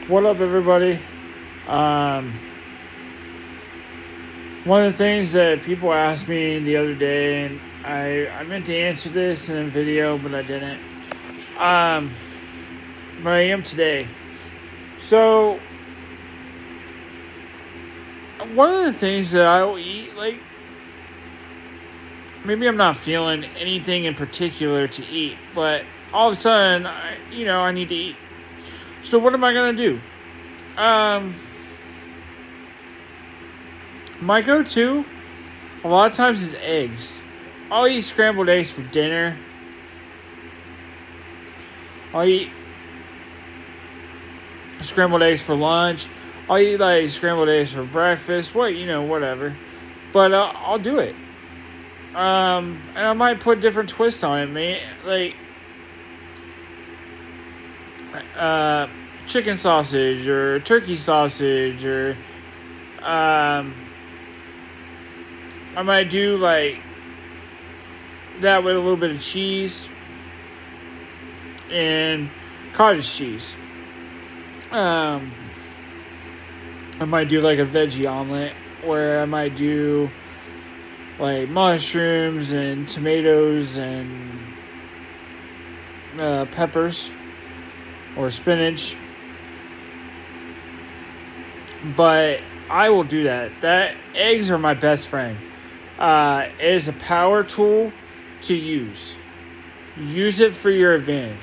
What up, everybody? Um, One of the things that people asked me the other day, and I meant to answer this in a video, but I didn't. Um, but I am today. So, one of the things that I will eat, like, maybe I'm not feeling anything in particular to eat, but all of a sudden, I need to eat. So, what am I going to do? Um, my go to, a lot of times, is eggs. I'll eat scrambled eggs for dinner. I'll eat scrambled eggs for lunch. I'll eat like scrambled eggs for breakfast. Whatever. But I'll do it. And I might put different twists on it, man. Like uh, chicken sausage or turkey sausage, or I might do like that with a little bit of cheese and cottage cheese. Um, I might do like a veggie omelet where I might do like mushrooms and tomatoes and peppers or spinach. But I will do that. Eggs are my best friend. It is a power tool to use. Use it for your advantage.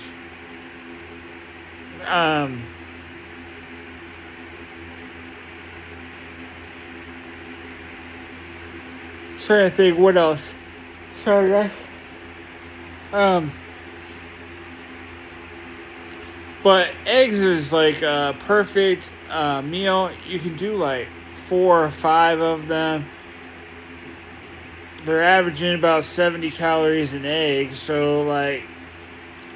Trying to think what else. Sorry, guys. But eggs is like a perfect meal. You can do like 4 or 5 of them. They're averaging about 70 calories an egg, so like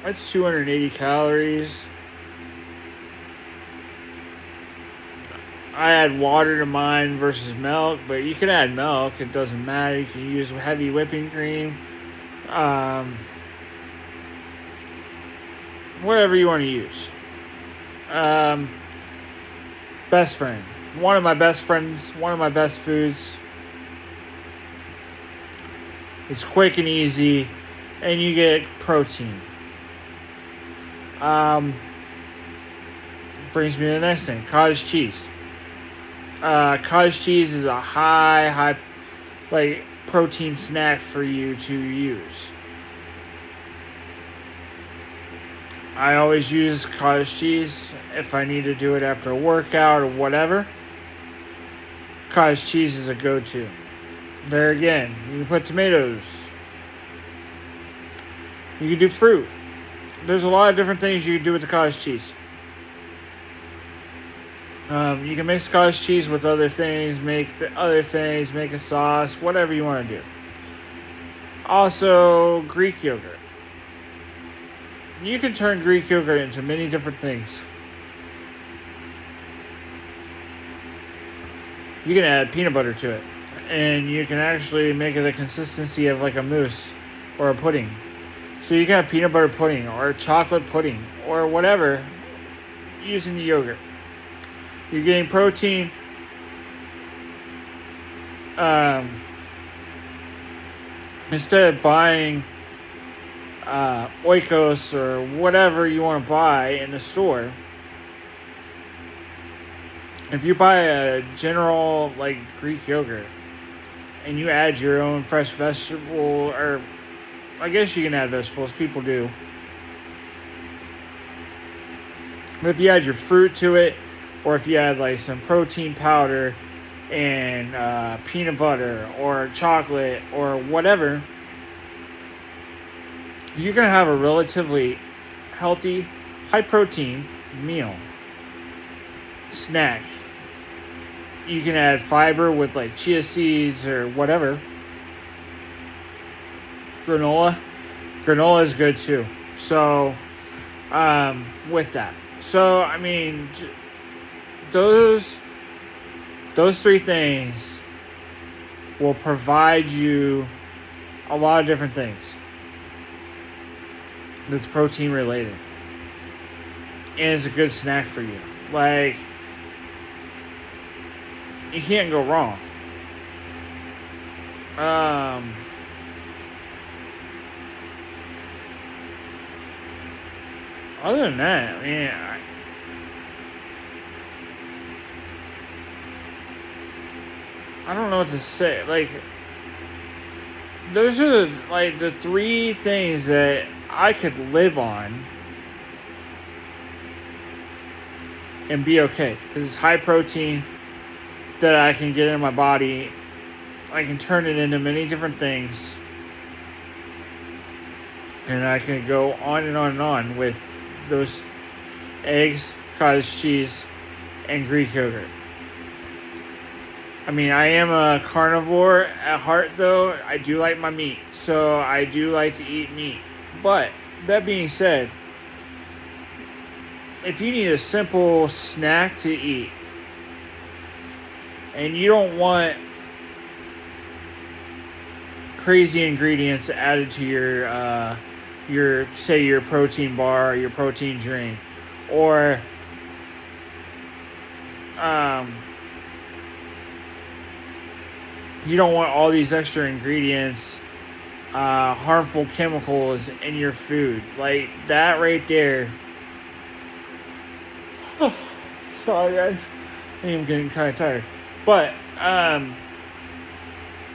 that's 280 calories. I add water to mine versus milk, but you can add milk. It doesn't matter. You can use heavy whipping cream. Whatever you want to use. Best friend. One of my best friends. One of my best foods. It's quick and easy, and you get protein. Brings me to the next thing. Cottage cheese. Cottage cheese is a high, like, protein snack for you to use. I always use cottage cheese if I need to do it after a workout or whatever. Cottage cheese is a go-to. There again, you can put tomatoes. You can do fruit. There's a lot of different things you can do with the cottage cheese. You can mix cottage cheese with other things, make a sauce, whatever you want to do. Also, Greek yogurt. You can turn Greek yogurt into many different things. You can add peanut butter to it, and you can actually make it the consistency of like a mousse or a pudding. So you can have peanut butter pudding or chocolate pudding or whatever using the yogurt. You're getting protein. Instead of buying Oikos or whatever you want to buy in the store, if you buy a general like Greek yogurt and you add your own fresh vegetable, or I guess you can add vegetables, people do. But if you add your fruit to it, or if you add like some protein powder and peanut butter or chocolate or whatever, you're going to have a relatively healthy, high protein meal. Snack. You can add fiber with like chia seeds or whatever. Granola. Granola is good too. So, with that. So, I mean, those 3 things will provide you a lot of different things that's protein related, and it's a good snack for you. Like, you can't go wrong. Other than that, I mean, I don't know what to say. Like, those are like the three things that I could live on and be okay. Because it's high protein that I can get in my body. I can turn it into many different things. And I can go on and on and on with those eggs, cottage cheese, and Greek yogurt. I mean, I am a carnivore at heart, though. I do like my meat. So I do like to eat meat. But, that being said, if you need a simple snack to eat, and you don't want crazy ingredients added to your protein bar, or your protein drink, or you don't want all these extra ingredients, harmful chemicals in your food. Like, that right there. Sorry, guys. I am getting kind of tired. But,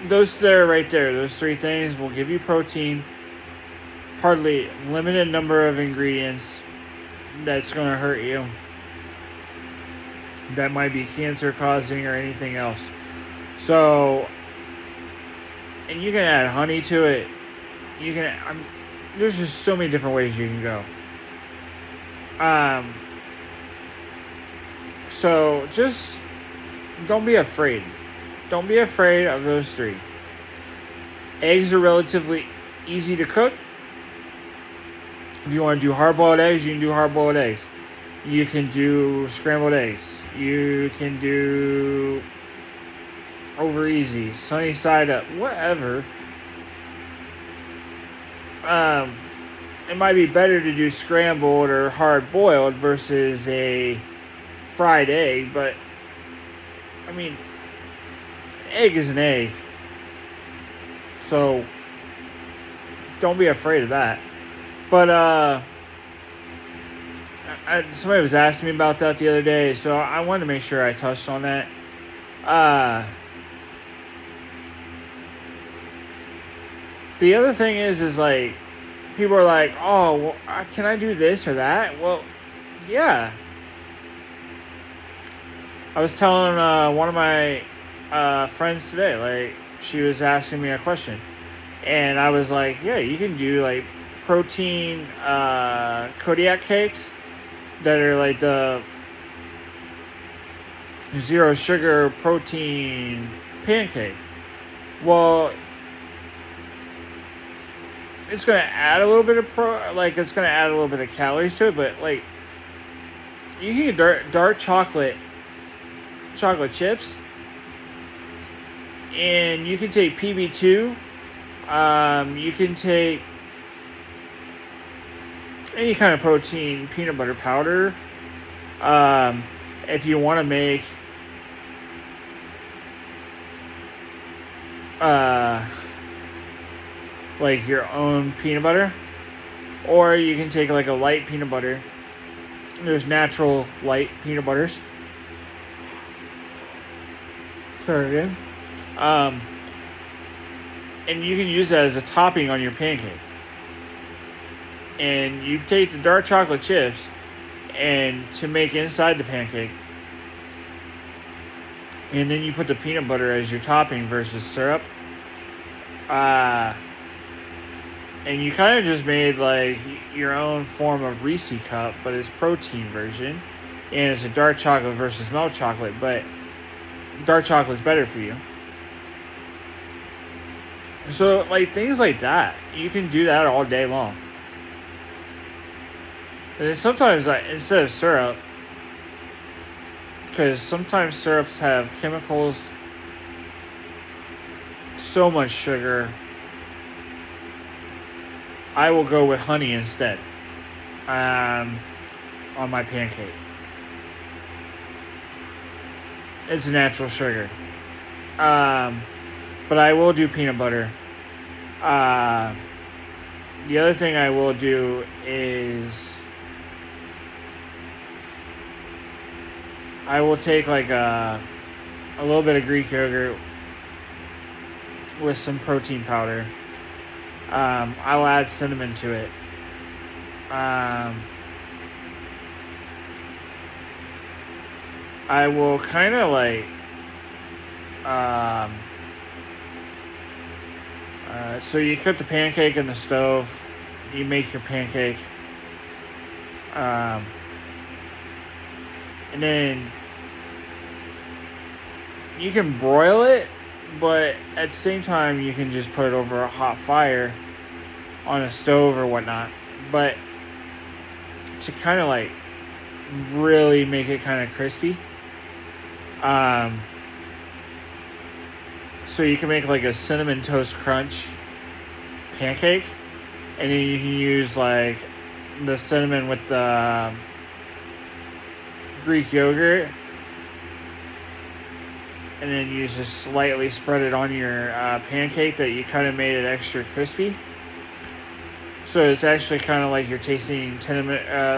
those there right there, those three things will give you protein, hardly limited number of ingredients that's going to hurt you, that might be cancer causing or anything else. So, and you can add honey to it. You can, there's just so many different ways you can go. So just don't be afraid. Don't be afraid of those three. Eggs are relatively easy to cook. If you want to do hard-boiled eggs, you can do hard-boiled eggs. You can do scrambled eggs. You can do over easy, sunny side up, whatever. It might be better to do scrambled or hard-boiled versus a fried egg, but I mean, egg is an egg. So don't be afraid of that. But somebody was asking me about that the other day, so I wanted to make sure I touched on that. The other thing is like, people are like, oh, well, can I do this or that? Well, yeah. I was telling one of my friends today, like, she was asking me a question, and I was like, yeah, you can do like protein Kodiak cakes that are like the zero sugar protein pancake. Well, it's going to add a little bit of it's going to add a little bit of calories to it, but like, you can get dark chocolate chips, and you can take PB2, you can take any kind of protein peanut butter powder, if you want to make like your own peanut butter, or you can take like a light peanut butter. There's natural light peanut butters. Sorry again. And you can use that as a topping on your pancake. And you take the dark chocolate chips and to make inside the pancake, and then you put the peanut butter as your topping versus syrup. And you kind of just made like your own form of Reese cup, but it's protein version, and it's a dark chocolate versus milk chocolate, but dark chocolate's better for you. So like things like that, you can do that all day long. And then sometimes, like, instead of syrup, because sometimes syrups have chemicals, so much sugar, I will go with honey instead on my pancake. It's a natural sugar. But I will do peanut butter. Uh, the other thing I will do is I will take like a little bit of Greek yogurt with some protein powder. I will add cinnamon to it. I will kind of like so you cook the pancake in the stove. You make your pancake, and then you can broil it, but at the same time you can just put it over a hot fire on a stove or whatnot. But to kind of like really make it kind of crispy, so you can make like a cinnamon toast crunch pancake, and then you can use like the cinnamon with the Greek yogurt, and then you just slightly spread it on your pancake that you kind of made it extra crispy. So it's actually kind of like you're tasting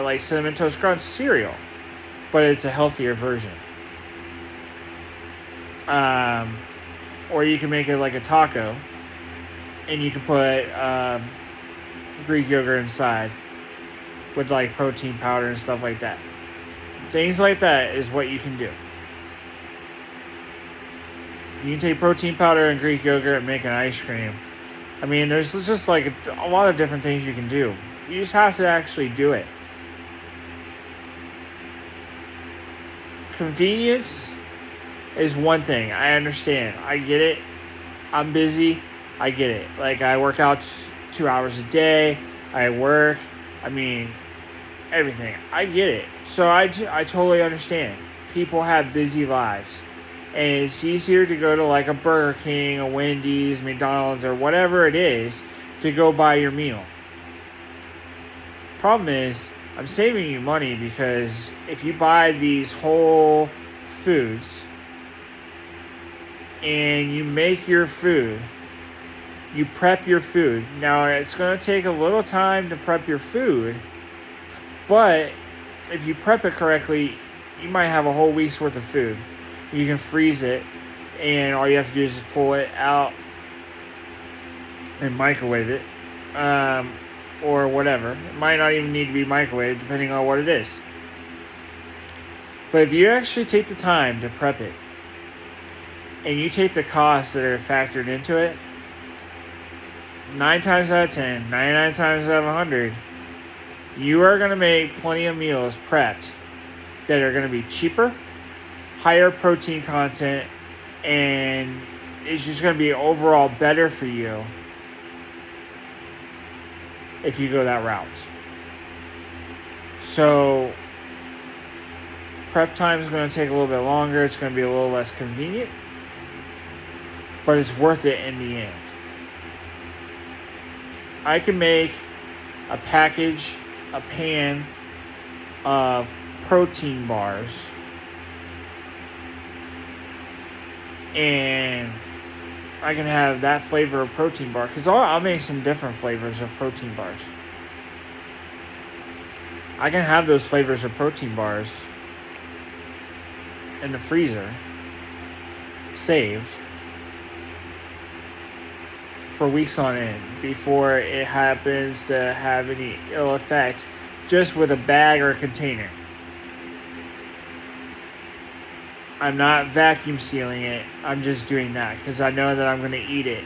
like cinnamon toast crunch cereal, but it's a healthier version. Or you can make it like a taco, and you can put Greek yogurt inside with like protein powder and stuff like that. Things like that is what you can do. You can take protein powder and Greek yogurt and make an ice cream. I mean, there's just like a lot of different things you can do. You just have to actually do it. Convenience is one thing. I understand. I get it. I'm busy. I get it. Like, I work out 2 hours a day. I work. I mean, everything. I get it. So I totally understand. People have busy lives. And it's easier to go to like a Burger King, a Wendy's, McDonald's, or whatever it is to go buy your meal. Problem is, I'm saving you money because if you buy these whole foods and you make your food, you prep your food. Now, it's going to take a little time to prep your food, but if you prep it correctly, you might have a whole week's worth of food. You can freeze it, and all you have to do is just pull it out and microwave it, or whatever. It might not even need to be microwaved, depending on what it is. But if you actually take the time to prep it, and you take the costs that are factored into it, 9 times out of 10, 99 times out of 100, you are going to make plenty of meals prepped that are going to be cheaper, higher protein content, and it's just going to be overall better for you if you go that route. So prep time is going to take a little bit longer. It's going to be a little less convenient, but it's worth it in the end. I can make a pan of protein bars, and I can have that flavor of protein bar, because I'll make some different flavors of protein bars. I can have those flavors of protein bars in the freezer, saved for weeks on end before it happens to have any ill effect, just with a bag or a container. I'm not vacuum sealing it. I'm just doing that because I know that I'm going to eat it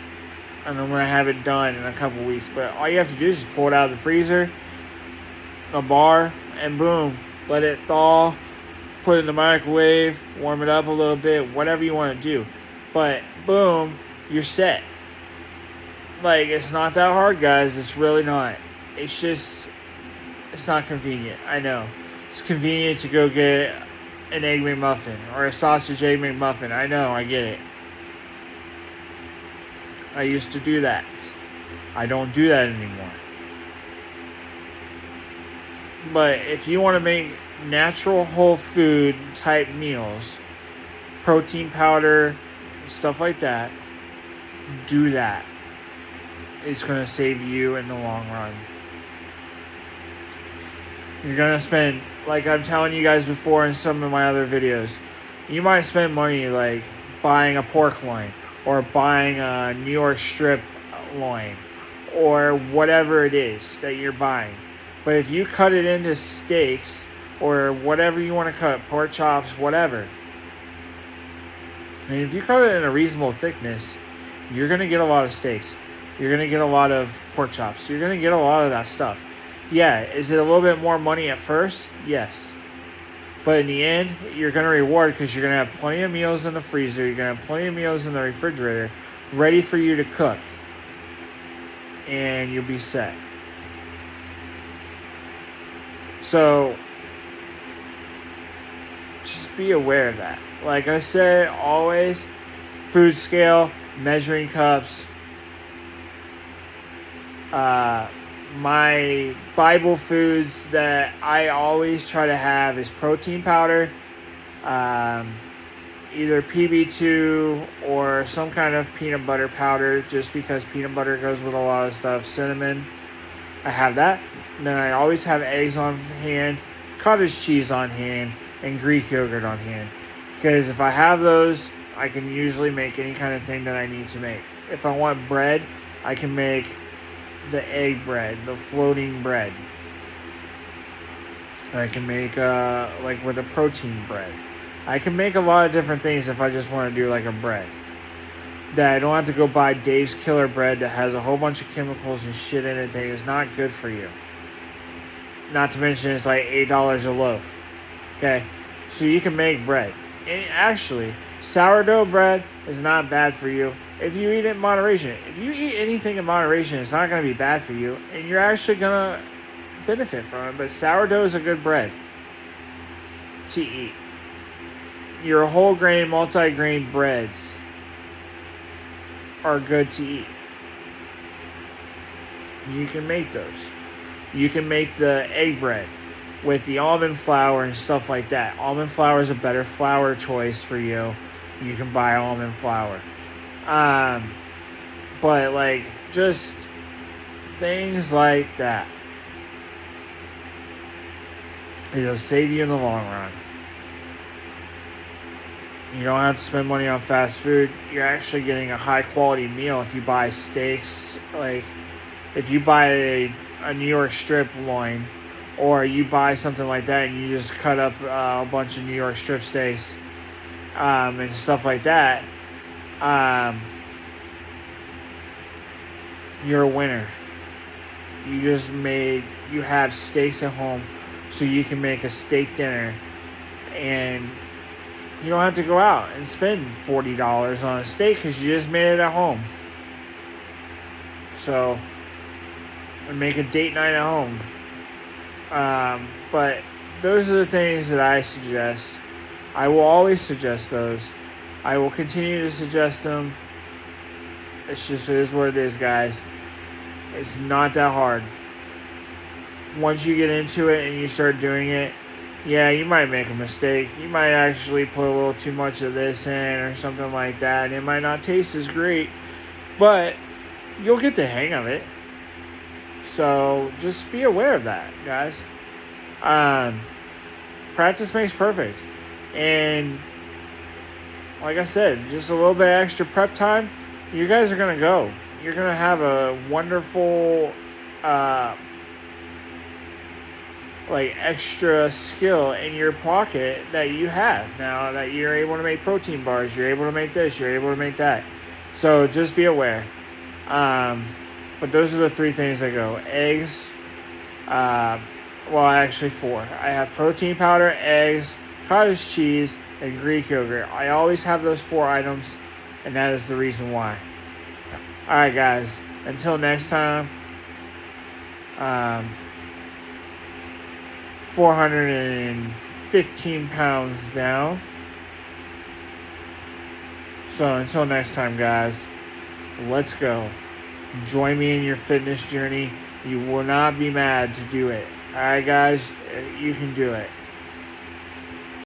and I'm going to have it done in a couple weeks. But all you have to do is just pull it out of the freezer, a bar, and boom, let it thaw, put it in the microwave, warm it up a little bit, whatever you want to do. But boom, you're set. Like, it's not that hard, guys. It's really not. It's just, it's not convenient. I know. It's convenient to go get an egg McMuffin or a sausage egg McMuffin. I know, I get it. I used to do that. I don't do that anymore. But if you want to make natural whole food type meals protein powder, stuff like that, do that. It's going to save you in the long run. You're going to spend, like I'm telling you guys before in some of my other videos, you might spend money like buying a pork loin or buying a New York strip loin or whatever it is that you're buying. But if you cut it into steaks or whatever you want to cut, pork chops, whatever, and if you cut it in a reasonable thickness, you're going to get a lot of steaks. You're going to get a lot of pork chops. You're going to get a lot of that stuff. Yeah, is it a little bit more money at first? Yes. But in the end, you're going to reward because you're going to have plenty of meals in the freezer. You're going to have plenty of meals in the refrigerator ready for you to cook. And you'll be set. So, just be aware of that. Like I said, always, food scale, measuring cups. My Bible foods that I always try to have is protein powder, either PB2 or some kind of peanut butter powder, just because peanut butter goes with a lot of stuff. Cinnamon, I have that. And then I always have eggs on hand, cottage cheese on hand, and Greek yogurt on hand. Because if I have those, I can usually make any kind of thing that I need to make. If I want bread, I can make the egg bread, the floating bread. I can make like with a protein bread. I can make a lot of different things if I just want to do like a bread. That I don't have to go buy Dave's Killer Bread that has a whole bunch of chemicals and shit in it that is not good for you. Not to mention it's like $8 a loaf. Okay? So you can make bread. And actually, sourdough bread is not bad for you if you eat it in moderation. If you eat anything in moderation, it's not going to be bad for you, and you're actually going to benefit from it. But sourdough is a good bread to eat. Your whole grain, multi-grain breads are good to eat. You can make those. You can make the egg bread with the almond flour and stuff like that. Almond flour is a better flour choice for you. You can buy almond flour. But like just things like that, it'll save you in the long run. You don't have to spend money on fast food. You're actually getting a high quality meal if you buy steaks. Like if you buy a New York strip loin, or you buy something like that and you just cut up a bunch of New York strip steaks and stuff like that, you're a winner. You have steaks at home, so you can make a steak dinner, and you don't have to go out and spend $40 on a steak because you just made it at home. So, make a date night at home. But those are the things that I suggest. I will always suggest those. I will continue to suggest them. It is what it is, guys. It's not that hard. Once you get into it and you start doing it, yeah, you might make a mistake. You might actually put a little too much of this in or something like that. It might not taste as great, but you'll get the hang of it. So just be aware of that, guys. Practice makes perfect. And like I said, just a little bit extra prep time, you guys are going to go. You're going to have a wonderful extra skill in your pocket that you have now that you're able to make protein bars, you're able to make this, you're able to make that. So just be aware. But those are the three things that go. Eggs, actually 4. I have protein powder, eggs, cottage cheese, and Greek yogurt. I always have those 4 items, and that is the reason why. Alright guys, until next time, 415 pounds down. So until next time, guys, let's go. Join me in your fitness journey. You will not be mad to do it. Alright guys, you can do it.